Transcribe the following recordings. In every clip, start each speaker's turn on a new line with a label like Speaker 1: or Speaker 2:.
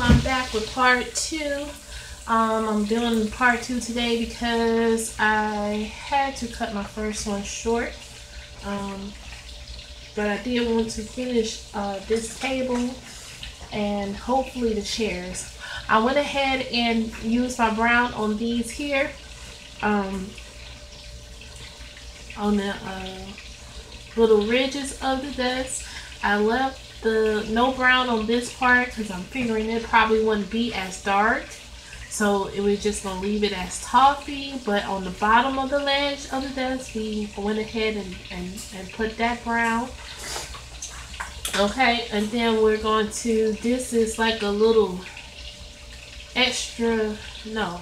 Speaker 1: I'm back with part 2. I'm doing part 2 today because I had to cut my first one short. But I did want to finish this table and hopefully the chairs. I went ahead and used my brown on these here. On the little ridges of the desk. I left the no brown on this part because I'm figuring it probably wouldn't be as dark, so it was just gonna leave it as toffee. But on the bottom of the ledge of the desk, we went ahead and put that brown. Okay, and then we're going to, this is like a little extra, no,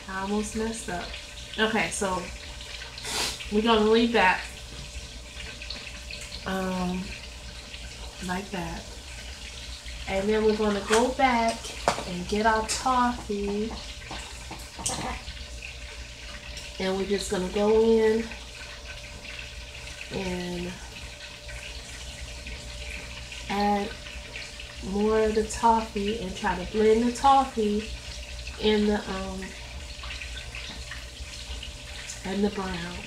Speaker 1: I almost messed up. Okay, so we're gonna leave that like that, and then we're gonna go back and get our toffee, and we're just gonna go in and add more of the toffee and try to blend the toffee in the brown.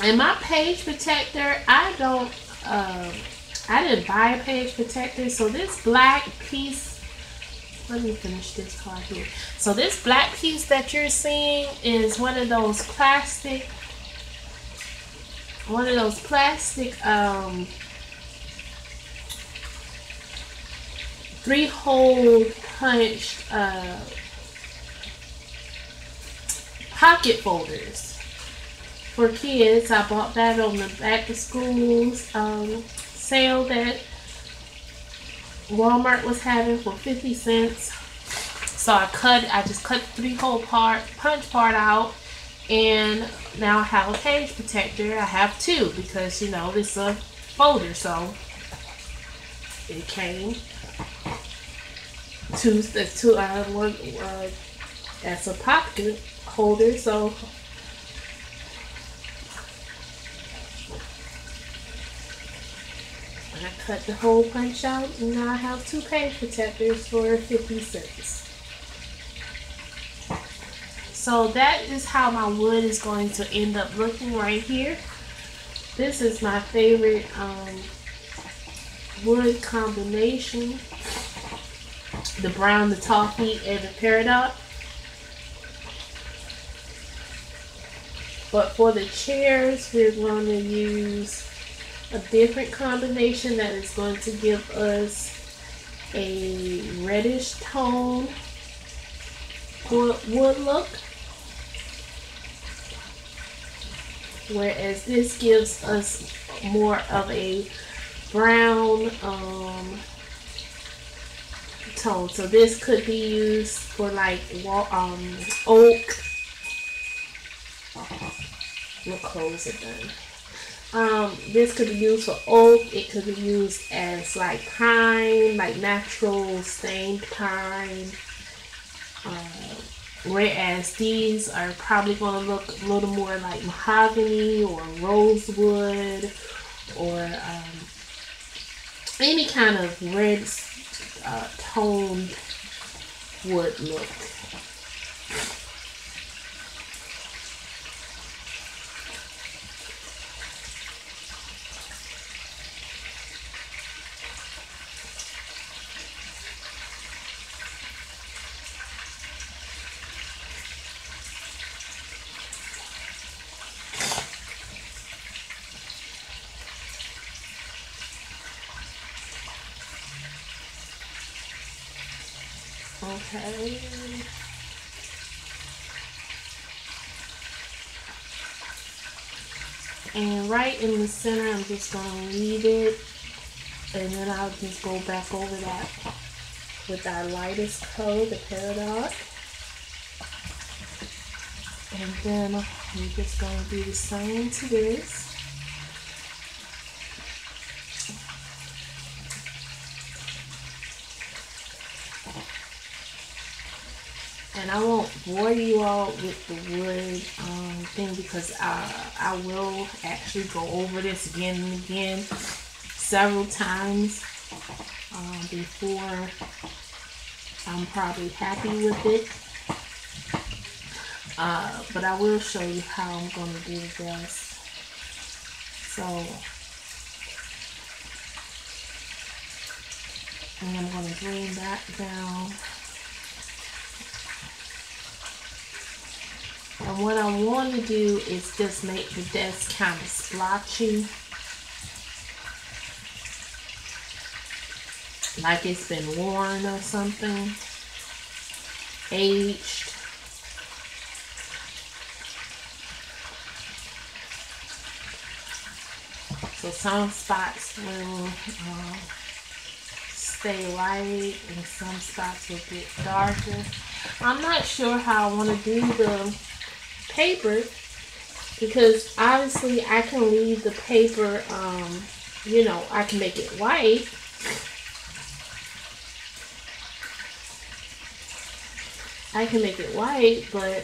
Speaker 1: And my page protector, I didn't buy a page protector, so this black piece, let me finish this part here. So this black piece that you're seeing is one of those plastic 3-hole punched pocket folders for kids. I bought that on the back to schools sale that Walmart was having for 50 cents. So I just cut the 3-hole punch part out, and now I have a page protector. I have 2 because, you know, it's a folder, so it came one as a pocket holder. So I cut the whole punch out, and now I have 2 page protectors for 50 cents. So that is how my wood is going to end up looking right here. This is my favorite wood combination. The brown, the toffee, and the peridot. But for the chairs, we're going to use a different combination that is going to give us a reddish tone wood look, whereas this gives us more of a brown tone. So this could be used for like oak. We'll close it then. This could be used for oak. It could be used as like pine, like natural stained pine. Whereas these are probably going to look a little more like mahogany or rosewood or any kind of red toned wood look. Okay. And right in the center, I'm just going to leave it, and then I'll just go back over that with our lightest color, the peridot. And then I'm just going to do the same to this. And I won't bore you all with the wood thing because I will actually go over this again and again several times before I'm probably happy with it. But I will show you how I'm going to do this. So, and I'm going to bring that down. And what I want to do is just make the desk kind of splotchy. Like it's been worn or something. Aged. So some spots will stay light and some spots will get darker. I'm not sure how I want to do the paper because obviously I can leave the paper, you know, I can make it white. I can make it white, but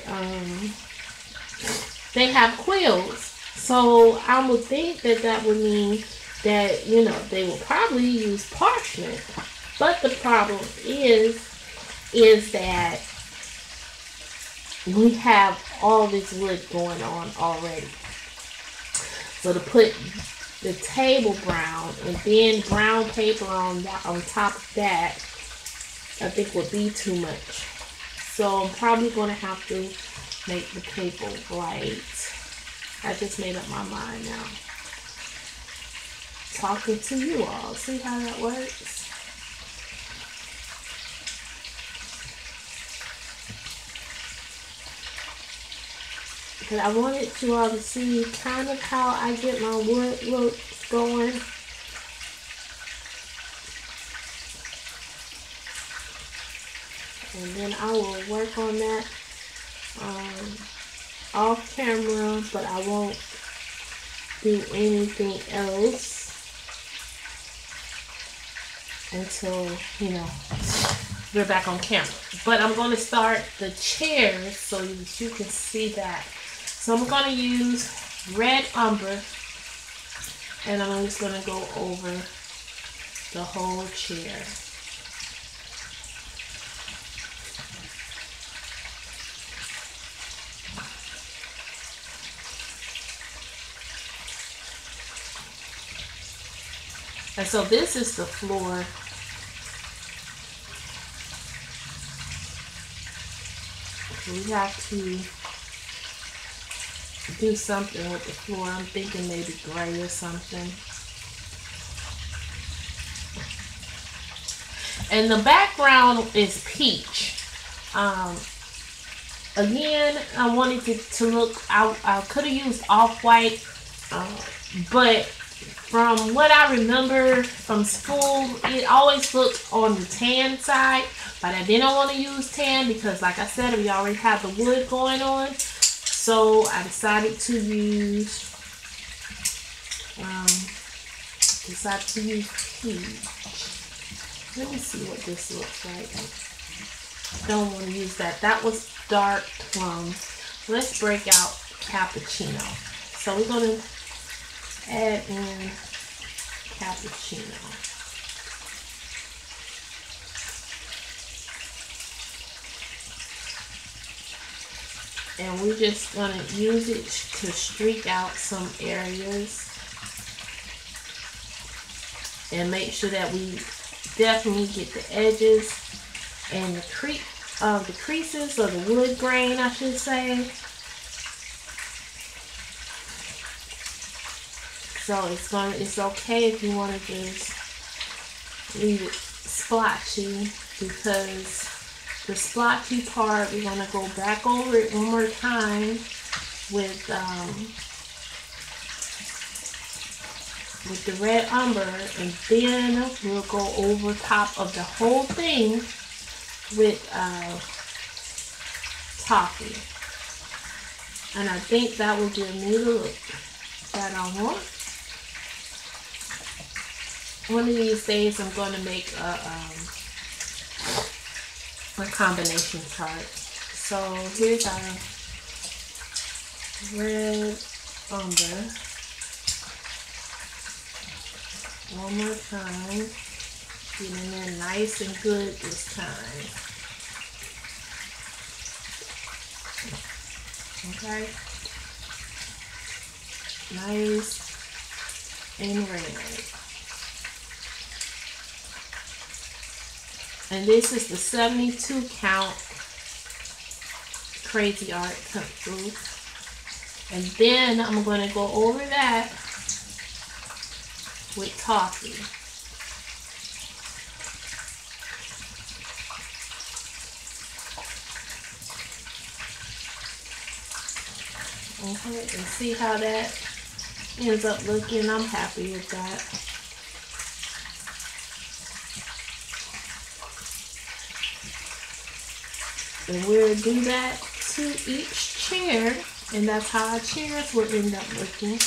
Speaker 1: they have quills. So I would think that that would mean that, you know, they will probably use parchment. But the problem is that we have all this wood going on already. So to put the table brown and then brown paper on top of that, I think would be too much. So I'm probably going to have to make the paper white. I just made up my mind now. Talking to you all. See how that works? But I wanted you all to see kind of how I get my wood look going. And then I will work on that off camera, but I won't do anything else until, you know, we're back on camera. But I'm going to start the chairs so that you can see that. So I'm going to use red umber, and I'm just going to go over the whole chair. And so this is the floor. We have to do something with the floor. I'm thinking maybe gray or something. And the background is peach. Again, I wanted it to look, I could have used off-white, but from what I remember from school, it always looked on the tan side, but I didn't want to use tan because, like I said, we already have the wood going on. So I decided to use peach. Let me see what this looks like. Don't want to use that. That was dark plum. Let's break out cappuccino. So we're going to add in cappuccino. And we're just going to use it to streak out some areas and make sure that we definitely get the edges and the creases, or the wood grain, I should say. So it's okay if you want to just leave it splotchy, because the splotchy part, we're going to go back over it one more time with the red umber, and then we'll go over top of the whole thing with toffee. And I think that will give me the look that I want. One of these days I'm going to make a combination chart. So here's our red umber. One more time. Getting in there nice and good this time. Okay. Nice and red. And this is the 72 count Crazy Art cut through. And then I'm going to go over that with toffee. Okay, and see how that ends up looking. I'm happy with that. And we'll do that to each chair, and that's how our chairs will end up looking.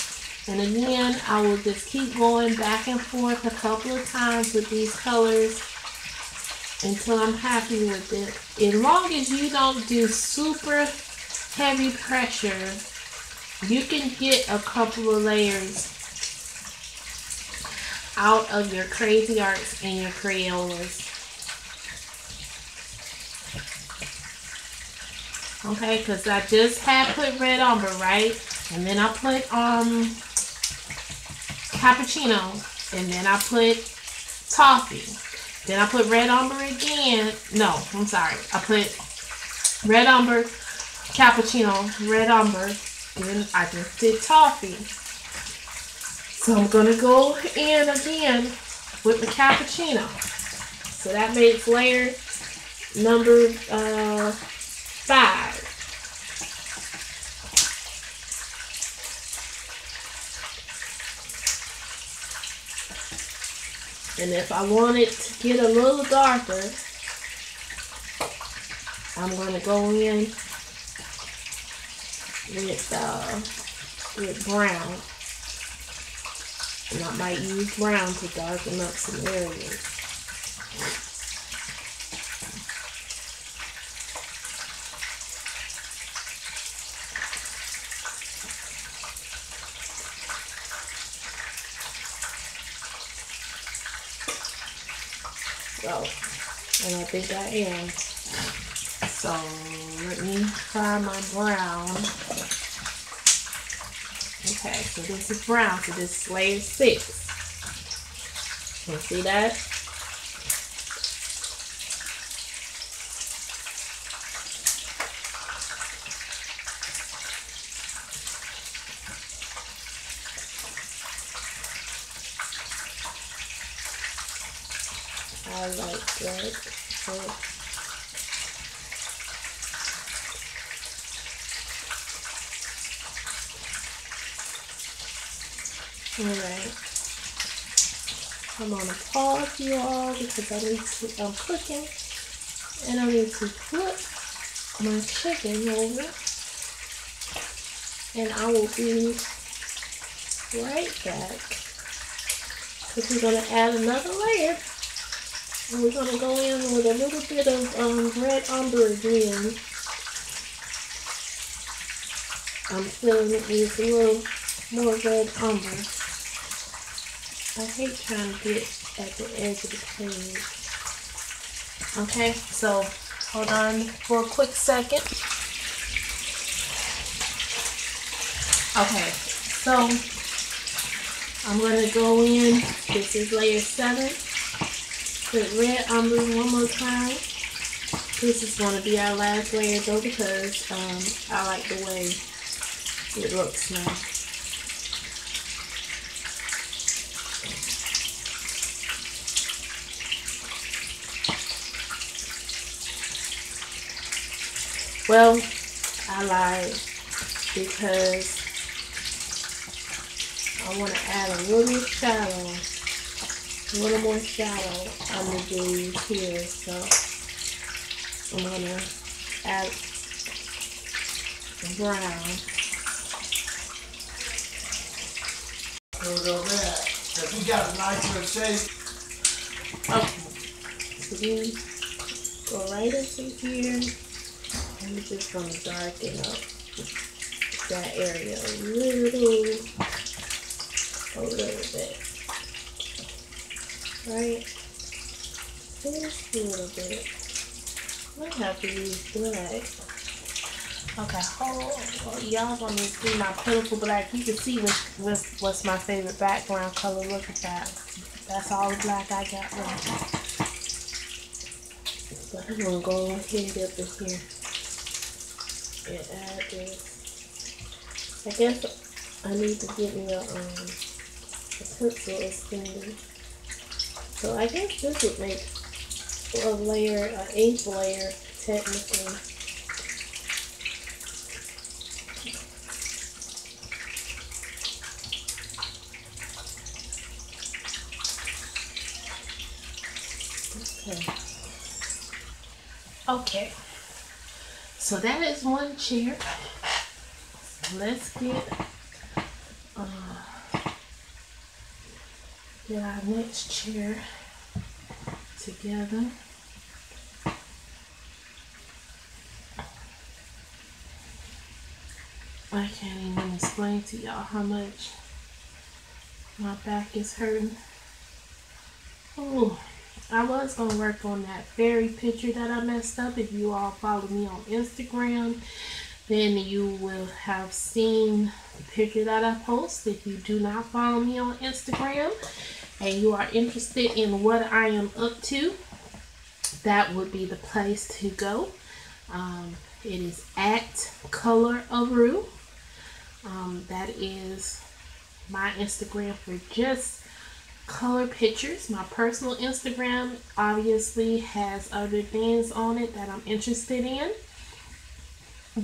Speaker 1: And again, I will just keep going back and forth a couple of times with these colors until I'm happy with it. As long as you don't do super heavy pressure, you can get a couple of layers out of your Crazy Arts and your Crayolas. Okay, because I just had put red umber, right? And then I put cappuccino, and then I put toffee. Then I put red umber again. No, I'm sorry. I put red umber, cappuccino, red umber, then I just did toffee. So I'm going to go in again with the cappuccino. So that makes layer number 5. And if I want it to get a little darker, I'm going to go in with brown. And I might use brown to darken up some areas. So, and I think I am. So let me try my brown. Okay, so this is brown, so this is layer 6. You see that? I like that. Alright, I'm on a pause, you all, because I'm cooking, and I need to flip my chicken over, and I will be right back, because we're going to add another layer, and we're going to go in with a little bit of red umber again. I'm filling it with a little more red umber. I hate trying to get at the edge of the page. Okay, so hold on for a quick second. Okay, so I'm going to go in. This is layer 7. Put red umber one more time. This is going to be our last layer though, because I like the way it looks now. Well, I lied because I want to add a little shadow, a little more shadow under these here. So I'm going to add the brown.
Speaker 2: If you got a nicer shape.
Speaker 1: Okay. So then go right into here. And we're just going to darken up that area a little bit. Right? just a little bit. I have to use black. Okay, y'all want me to see my pitiful black. You can see what's my favorite background color. Look at that. That's all the black I got left. So I'm gonna go ahead up in here and add this. I guess I need to get me a pencil extender. So I guess this would make a layer, an eighth layer, technically. Okay, so that is one chair. Let's get our next chair together. I can't even explain to y'all how much my back is hurting. Oh, I was going to work on that fairy picture that I messed up. If you all follow me on Instagram, then you will have seen the picture that I post. If you do not follow me on Instagram and you are interested in what I am up to, that would be the place to go. It is at Kolor. That is my Instagram for just color pictures. My personal Instagram obviously has other things on it that I'm interested in,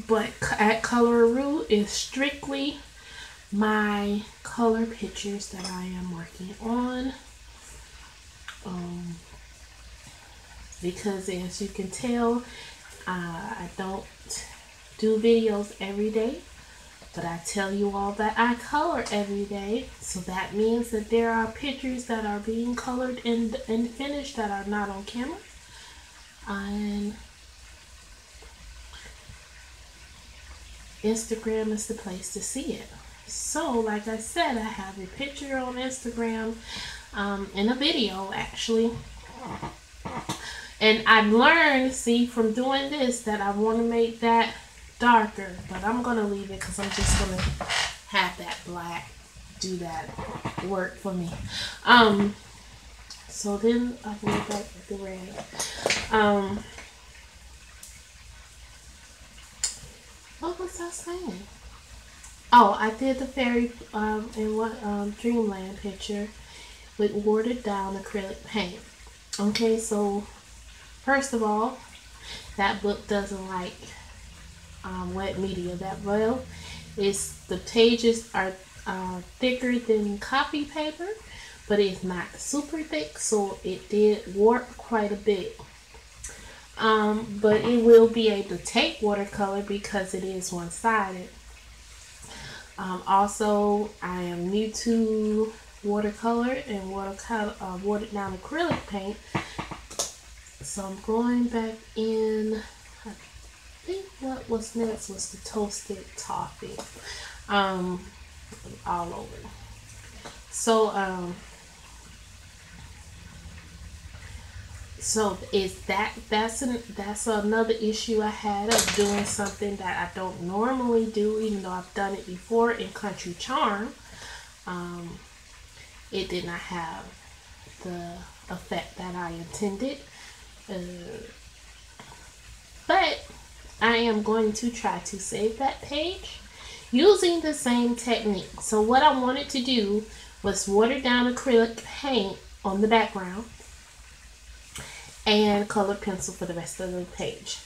Speaker 1: but at Kolor is strictly my color pictures that I am working on. Because as you can tell, I don't do videos every day, but I tell you all that I color every day. So that means that there are pictures that are being colored and finished that are not on camera. And Instagram is the place to see it. So like I said, I have a picture on Instagram, and a video actually. And I've learned, see, from doing this, that I want to make that darker, but I'm going to leave it because I'm just going to have that black do that work for me. So then I'll go back with the red. What was I saying? Oh, I did the fairy Dreamland picture with watered down acrylic paint. Okay, so first of all, that book doesn't like wet media that well. The pages are thicker than copy paper, but it's not super thick, so it did warp quite a bit. But it will be able to take watercolor because it is one-sided. Also, I am new to watercolor and watered down acrylic paint. So I'm going back in. I think what was next was the toasted toffee. All over. So that's another issue I had of doing something that I don't normally do, even though I've done it before in Country Charm. It did not have the effect that I intended. But I am going to try to save that page using the same technique. So what I wanted to do was water down acrylic paint on the background and color pencil for the rest of the page.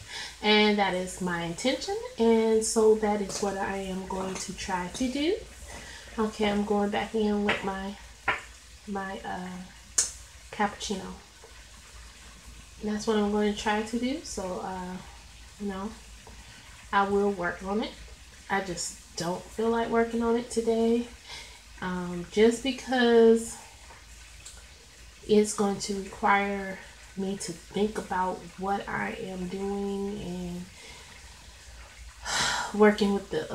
Speaker 1: And that is my intention, and so that is what I am going to try to do. Okay, I'm going back in with my cappuccino. And that's what I'm going to try to do. So I will work on it. I just don't feel like working on it today, just because it's going to require me to think about what I am doing and working with the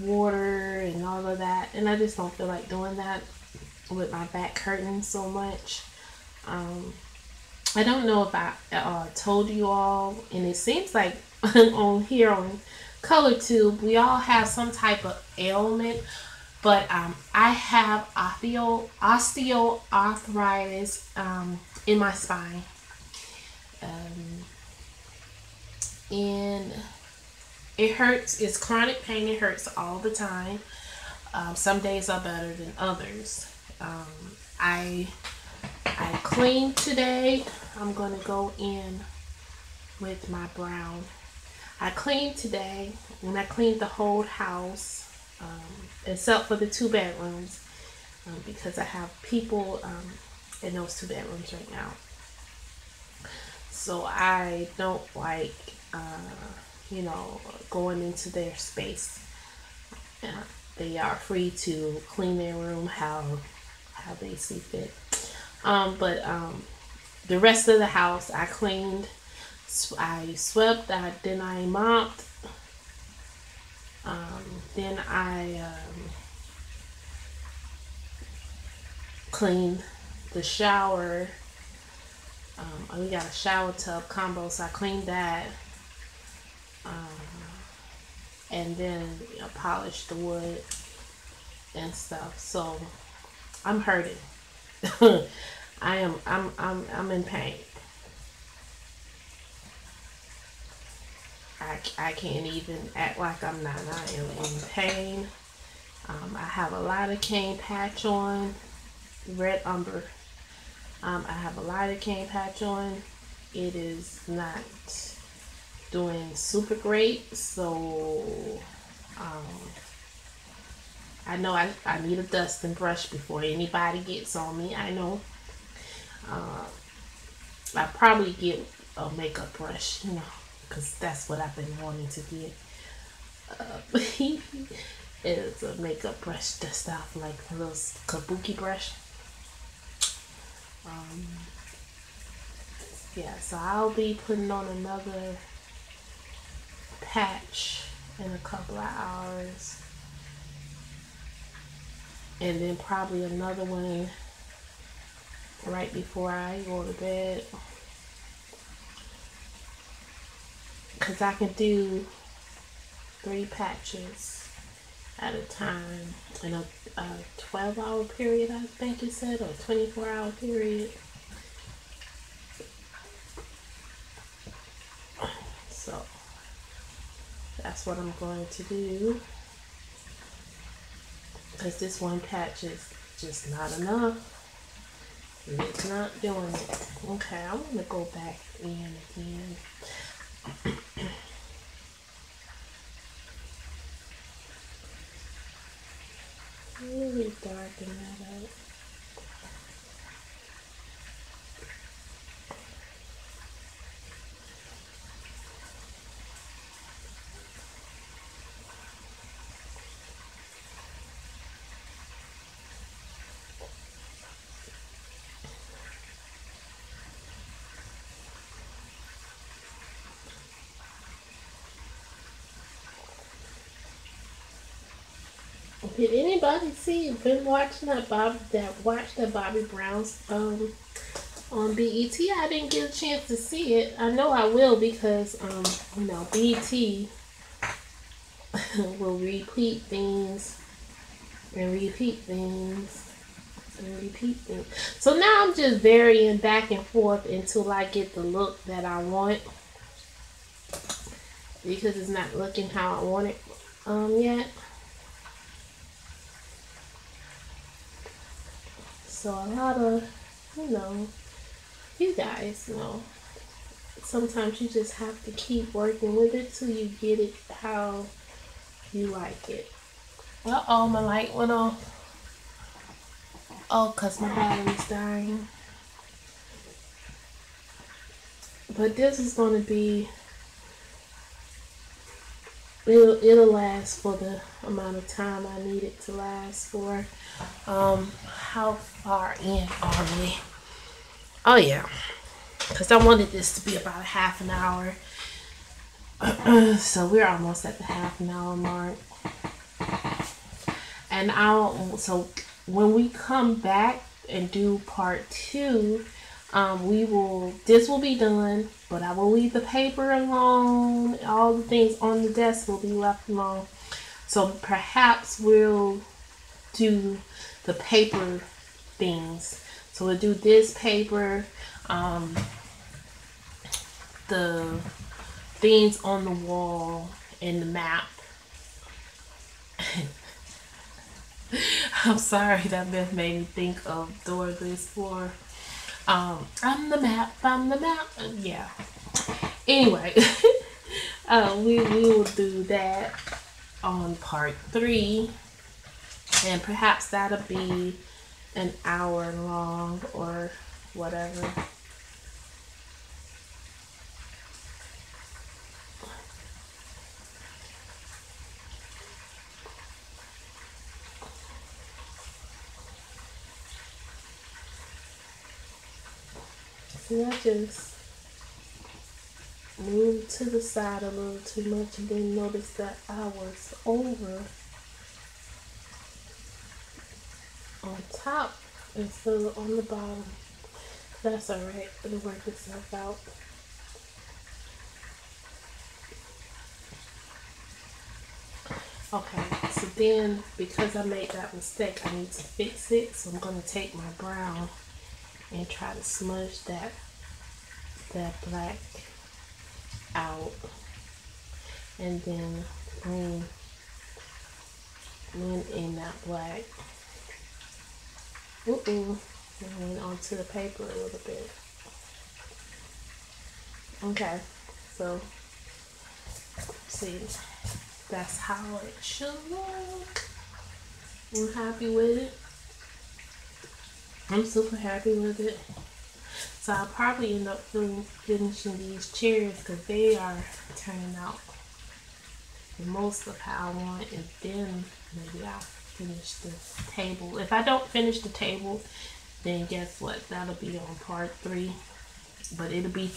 Speaker 1: water and all of that, and I just don't feel like doing that with my back hurting so much. I don't know if I told you all, and it seems like on here on Color Tube, we all have some type of ailment, but I have osteoarthritis in my spine, um, and it hurts. It's chronic pain. It hurts all the time. Some days are better than others. Um, I I cleaned today. I'm gonna go in with my brown. I cleaned today, and I cleaned the whole house, except for the 2 bedrooms, because I have people in those 2 bedrooms right now. So I don't like, going into their space. Uh, they are free to clean their room how they see fit. But the rest of the house I cleaned. I swept. Then I mopped. Then I cleaned the shower. We got a shower tub combo, so I cleaned that. And then polished the wood and stuff. So I'm hurting. I'm in pain. I can't even act like I'm not. I am in pain. I have a lot of cane patch on, red umber. I have a lot of cane patch on. It is not doing super great, so I know I need a dusting brush before anybody gets on me. I know. I probably get a makeup brush, because that's what I've been wanting to get. It's a makeup brush dust off, like a little kabuki brush. Yeah, so I'll be putting on another patch in a couple of hours, and then probably another one right before I go to bed, because I can do 3 patches at a time in a 12-hour period, I think you said, or 24-hour period. So that's what I'm going to do, because this one patch is just not enough. It's not doing it. Okay, I'm going to go back in again. Really darken that up. Did anybody been watching watched that Bobby Brown's on BET? I didn't get a chance to see it. I know I will, because BET will repeat things and repeat things and repeat things. So now I'm just varying back and forth until I get the look that I want, because it's not looking how I want it yet. So a lot of, you guys know, sometimes you just have to keep working with it till you get it how you like it. Uh-oh, my light went off. Oh, because my battery's dying. But this is going to be, it'll last for the amount of time I need it to last for. How far in are we? Oh yeah, because I wanted this to be about a half an hour. So we're almost at the half an hour mark. And so when we come back and do part 2, This will be done, but I will leave the paper alone. All the things on the desk will be left alone. So perhaps we'll do the paper things. So we'll do this paper, the things on the wall, and the map. I'm sorry, that made me think of Dora the Explorer. I'm the map. Yeah. Anyway, we will do that on part 3, and perhaps that'll be an hour long or whatever. See, I just moved to the side a little too much and didn't notice that I was over on top instead of on the bottom. That's alright, it'll work itself out. Okay, so then because I made that mistake, I need to fix it. So I'm going to take my brown and try to smudge that black out, and then bring in that black and onto the paper a little bit. Okay, so see, that's how it should look. I'm happy with it. I'm super happy with it. So I'll probably end up finishing these chairs because they are turning out the most of how I want, and then maybe I'll finish the table. If I don't finish the table, then guess what? That'll be on part 3. But it'll be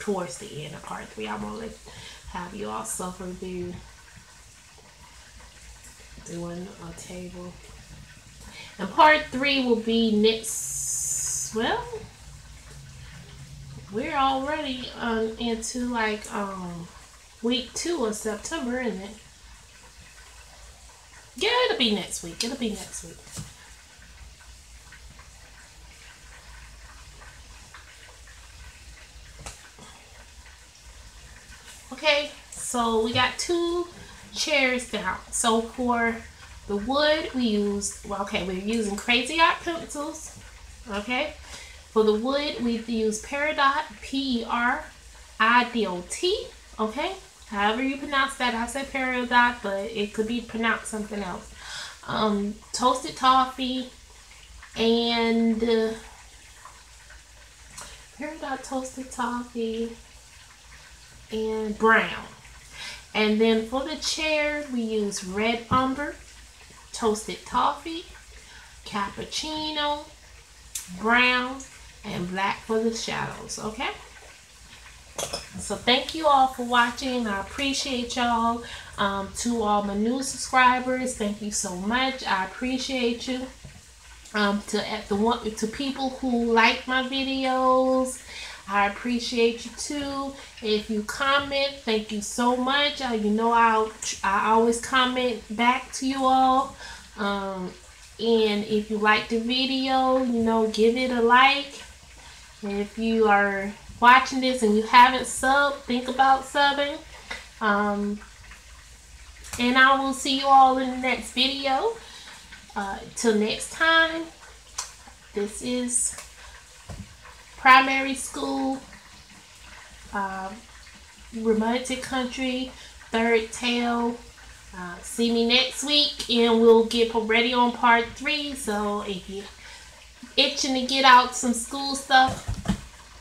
Speaker 1: towards the end of part 3. I won't have you all suffer through doing a table. And part 3 will be next, well, we're already into like week 2 of September, isn't it? Yeah, it'll be next week. It'll be next week. Okay, so we got 2 chairs down. So for the wood, we use, well, okay, we're using Crazy Art pencils. Okay, for the wood, we use Peridot, Peridot. Okay, however you pronounce that. I say Peridot, but it could be pronounced something else. Toasted toffee and Peridot, toasted toffee, and brown. And then for the chair, we use red umber, toasted toffee, cappuccino, brown, and black for the shadows. Okay, so thank you all for watching. I appreciate y'all. To all my new subscribers, thank you so much. I appreciate you. To people who like my videos, I appreciate you too. If you comment, thank you so much. You know I always comment back to you all. And if you like the video, you know, give it a like. And if you are watching this and you haven't subbed, think about subbing. And I will see you all in the next video. Till next time, this is Primary School, Romantic Country, Third Tale. See me next week, and we'll get ready on part 3. So if you're itching to get out some school stuff,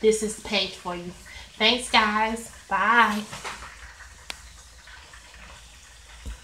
Speaker 1: this is the page for you. Thanks, guys. Bye.